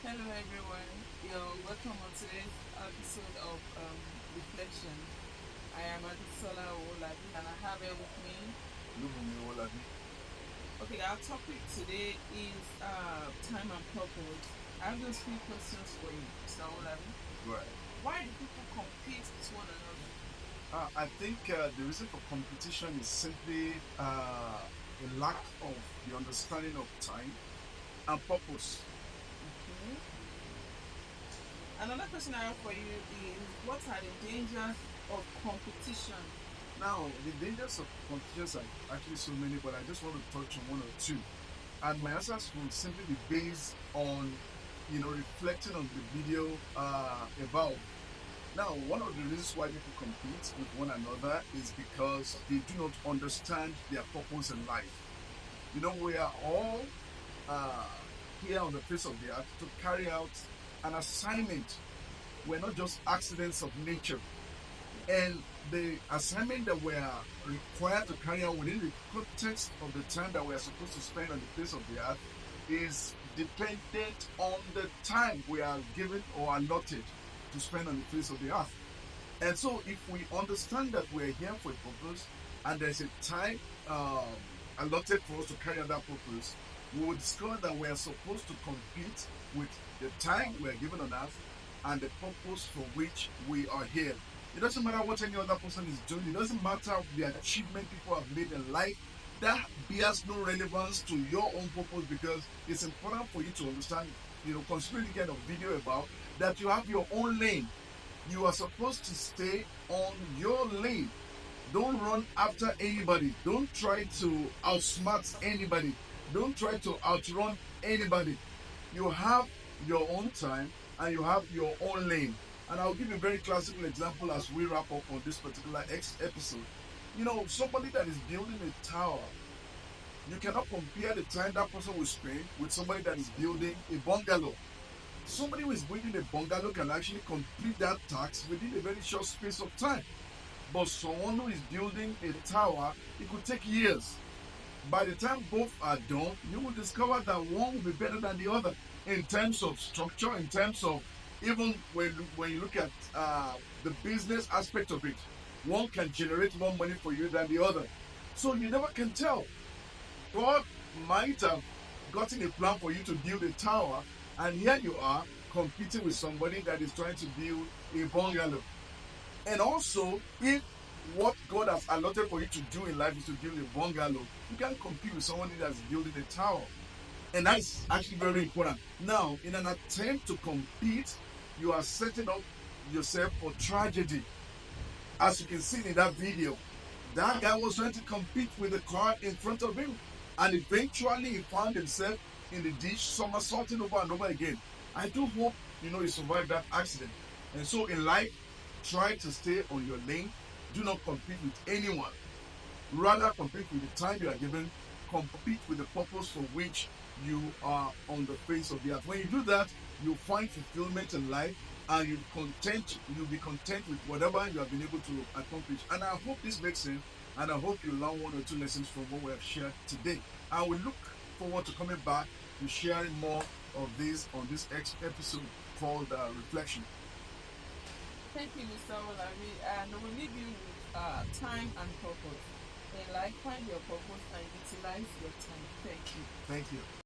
Hello everyone. Welcome on today's episode of Reflection. I am Adisola Olabi and I have here with me. Lubumi Olabi. Okay, our topic today is time and purpose. I have those few questions for you, Mr. Olabi. Right. Why do people compete with one another? I think the reason for competition is simply a lack of the understanding of time and purpose. Okay. Another question I have for you is what are the dangers of competition? Now, the dangers of competitions are actually so many, but I just want to touch on one or two. And my answers will simply be based on, reflecting on the video above. Now, one of the reasons why people compete with one another is because they do not understand their purpose in life. We are all uh, here on the face of the earth to carry out an assignment. We're not just accidents of nature. And the assignment that we are required to carry out within the context of the time that we are supposed to spend on the face of the earth is dependent on the time we are given or allotted to spend on the face of the earth. And so, if we understand that we're here for a purpose and there's a time allotted for us to carry out that purpose, we will discover that we are supposed to compete with the time we are given on earth and the purpose for which we are here. It doesn't matter what any other person is doing, it doesn't matter the achievement people have made in life. That bears no relevance to your own purpose because it's important for you to understand, considering the kind of video about that you have your own lane. You are supposed to stay on your lane. Don't run after anybody. Don't try to outsmart anybody. Don't try to outrun anybody. You have your own time and you have your own lane. And I'll give you a very classical example as we wrap up on this particular episode. Somebody that is building a tower, you cannot compare the time that person will spend with somebody that is building a bungalow. Somebody who is building a bungalow can actually complete that task within a very short space of time. But someone who is building a tower, it could take years. By the time both are done, you will discover that one will be better than the other in terms of structure, in terms of even when you look at the business aspect of it. One can generate more money for you than the other. So you never can tell. God might have gotten a plan for you to build a tower, and here you are competing with somebody that is trying to build a bungalow. And also, if what God has allotted for you to do in life is to build a bungalow, you can't compete with somebody that's building a tower. And that's actually very important. Now, in an attempt to compete, you are setting up yourself for tragedy. As you can see in that video, that guy was trying to compete with the car in front of him. And eventually he found himself in the ditch, somersaulting over and over again. I do hope he survived that accident. And so in life, try to stay on your lane. Do not compete with anyone. Rather compete with the time you are given. Compete with the purpose for which you are on the face of the earth. When you do that, you find fulfillment in life and you'll be content with whatever you have been able to accomplish. And I hope this makes sense, and I hope you learn one or two lessons from what we have shared today. I will look forward to coming back to sharing more of this on this episode called Reflection. Thank you, Mr. Olabi. And we'll leave you with time and purpose. In life, find your purpose and utilize your time. Thank you. Thank you.